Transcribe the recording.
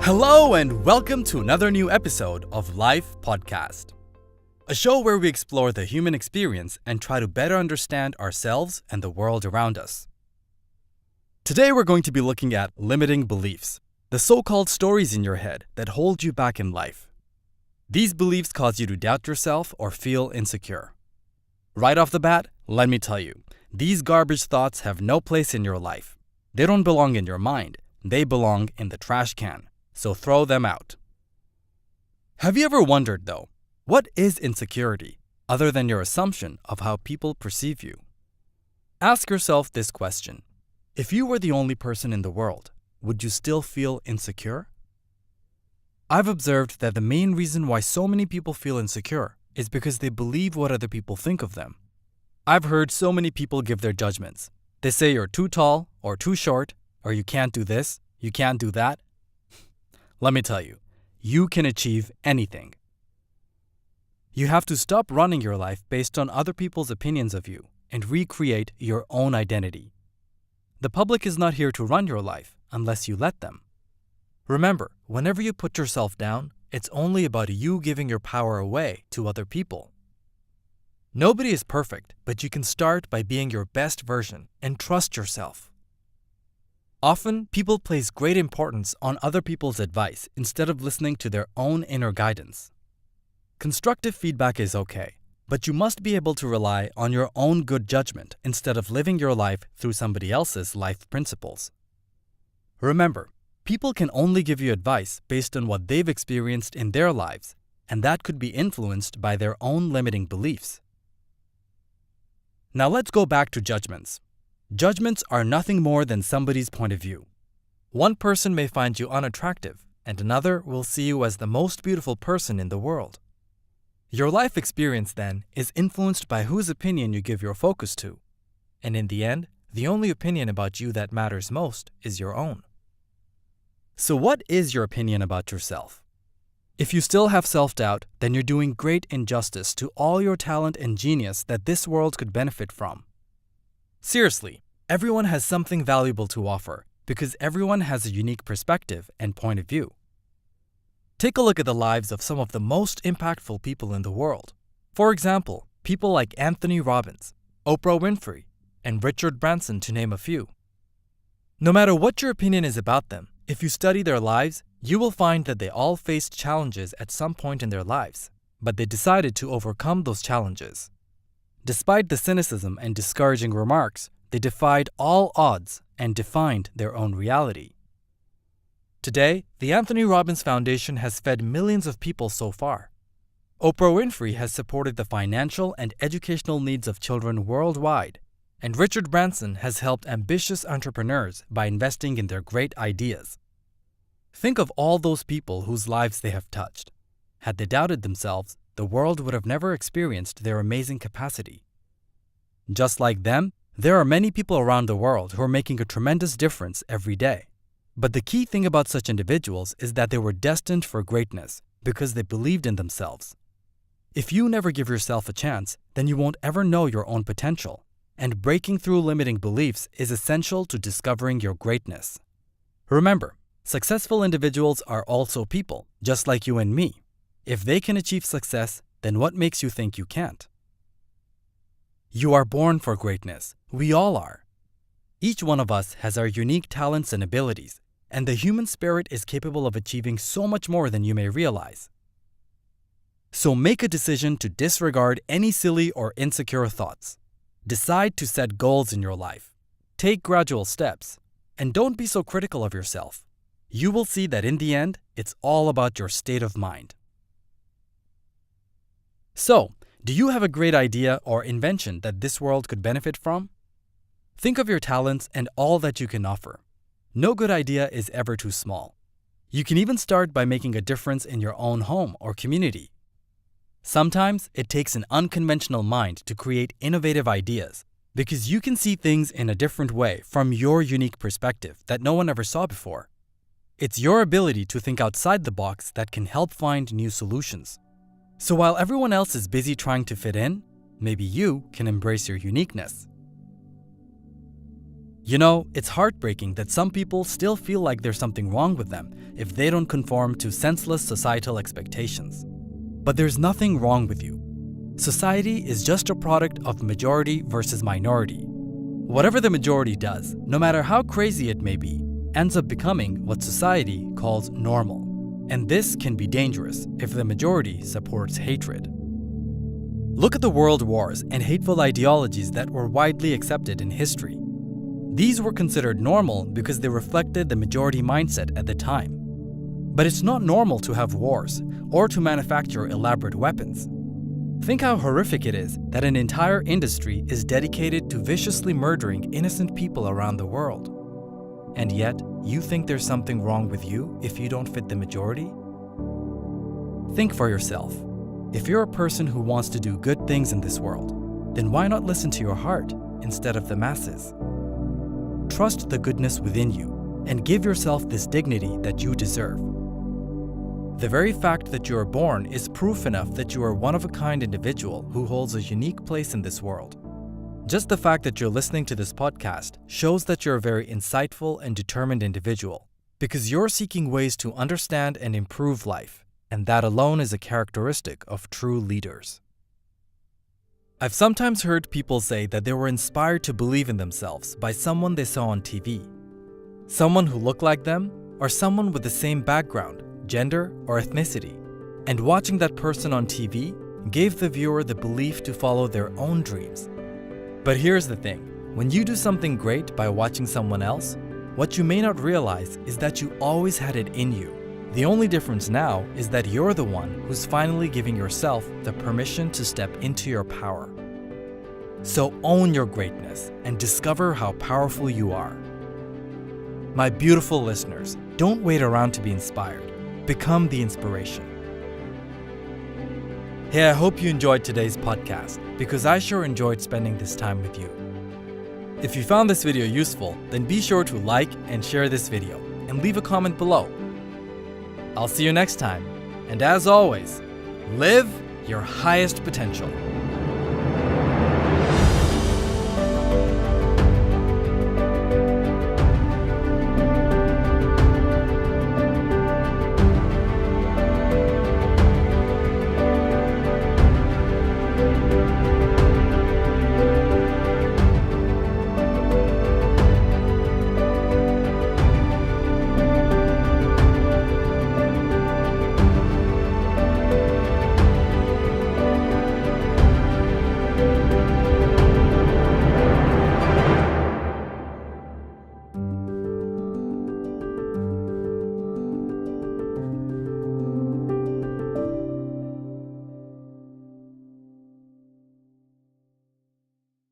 Hello and welcome to another new episode of Life Podcast, a show where we explore the human experience and try to better understand ourselves and the world around us. Today we're going to be looking at limiting beliefs, the so-called stories in your head that hold you back in life. These beliefs cause you to doubt yourself or feel insecure. Right off the bat, let me tell you, these garbage thoughts have no place in your life. They don't belong in your mind, they belong in the trash can. So throw them out. Have you ever wondered, though, what is insecurity other than your assumption of how people perceive you? Ask yourself this question. If you were the only person in the world, would you still feel insecure? I've observed that the main reason why so many people feel insecure is because they believe what other people think of them. I've heard so many people give their judgments. They say you're too tall or too short, or you can't do this, you can't do that. Let me tell you, you can achieve anything. You have to stop running your life based on other people's opinions of you and recreate your own identity. The public is not here to run your life unless you let them. Remember, whenever you put yourself down, it's only about you giving your power away to other people. Nobody is perfect, but you can start by being your best version and trust yourself. Often, people place great importance on other people's advice instead of listening to their own inner guidance. Constructive feedback is okay, but you must be able to rely on your own good judgment instead of living your life through somebody else's life principles. Remember, people can only give you advice based on what they've experienced in their lives, and that could be influenced by their own limiting beliefs. Now let's go back to judgments. Judgments are nothing more than somebody's point of view. One person may find you unattractive, and another will see you as the most beautiful person in the world. Your life experience, then, is influenced by whose opinion you give your focus to. And in the end, the only opinion about you that matters most is your own. So what is your opinion about yourself? If you still have self-doubt, then you're doing great injustice to all your talent and genius that this world could benefit from. Seriously, everyone has something valuable to offer because everyone has a unique perspective and point of view. Take a look at the lives of some of the most impactful people in the world. For example, people like Anthony Robbins, Oprah Winfrey, and Richard Branson, to name a few. No matter what your opinion is about them, if you study their lives, you will find that they all faced challenges at some point in their lives, but they decided to overcome those challenges. Despite the cynicism and discouraging remarks, they defied all odds and defined their own reality. Today, the Anthony Robbins Foundation has fed millions of people so far. Oprah Winfrey has supported the financial and educational needs of children worldwide, and Richard Branson has helped ambitious entrepreneurs by investing in their great ideas. Think of all those people whose lives they have touched. Had they doubted themselves, the world would have never experienced their amazing capacity. Just like them, there are many people around the world who are making a tremendous difference every day. But the key thing about such individuals is that they were destined for greatness because they believed in themselves. If you never give yourself a chance, then you won't ever know your own potential, and breaking through limiting beliefs is essential to discovering your greatness. Remember, successful individuals are also people, just like you and me. If they can achieve success, then what makes you think you can't? You are born for greatness. We all are. Each one of us has our unique talents and abilities, and the human spirit is capable of achieving so much more than you may realize. So make a decision to disregard any silly or insecure thoughts. Decide to set goals in your life. Take gradual steps, and don't be so critical of yourself. You will see that in the end, it's all about your state of mind. So, do you have a great idea or invention that this world could benefit from? Think of your talents and all that you can offer. No good idea is ever too small. You can even start by making a difference in your own home or community. Sometimes it takes an unconventional mind to create innovative ideas because you can see things in a different way from your unique perspective that no one ever saw before. It's your ability to think outside the box that can help find new solutions. So while everyone else is busy trying to fit in, maybe you can embrace your uniqueness. You know, it's heartbreaking that some people still feel like there's something wrong with them if they don't conform to senseless societal expectations. But there's nothing wrong with you. Society is just a product of majority versus minority. Whatever the majority does, no matter how crazy it may be, ends up becoming what society calls normal. And this can be dangerous if the majority supports hatred. Look at the world wars and hateful ideologies that were widely accepted in history. These were considered normal because they reflected the majority mindset at the time. But it's not normal to have wars or to manufacture elaborate weapons. Think how horrific it is that an entire industry is dedicated to viciously murdering innocent people around the world. And yet, you think there's something wrong with you if you don't fit the majority? Think for yourself. If you're a person who wants to do good things in this world, then why not listen to your heart instead of the masses? Trust the goodness within you and give yourself this dignity that you deserve. The very fact that you are born is proof enough that you are one of a kind individual who holds a unique place in this world. Just the fact that you're listening to this podcast shows that you're a very insightful and determined individual, because you're seeking ways to understand and improve life, and that alone is a characteristic of true leaders. I've sometimes heard people say that they were inspired to believe in themselves by someone they saw on TV. Someone who looked like them, or someone with the same background, gender, or ethnicity. And watching that person on TV gave the viewer the belief to follow their own dreams. But here's the thing, when you do something great by watching someone else, what you may not realize is that you always had it in you. The only difference now is that you're the one who's finally giving yourself the permission to step into your power. So own your greatness and discover how powerful you are. My beautiful listeners, don't wait around to be inspired. Become the inspiration. Hey, I hope you enjoyed today's podcast, because I sure enjoyed spending this time with you. If you found this video useful, then be sure to like and share this video, and leave a comment below. I'll see you next time, and as always, live your highest potential.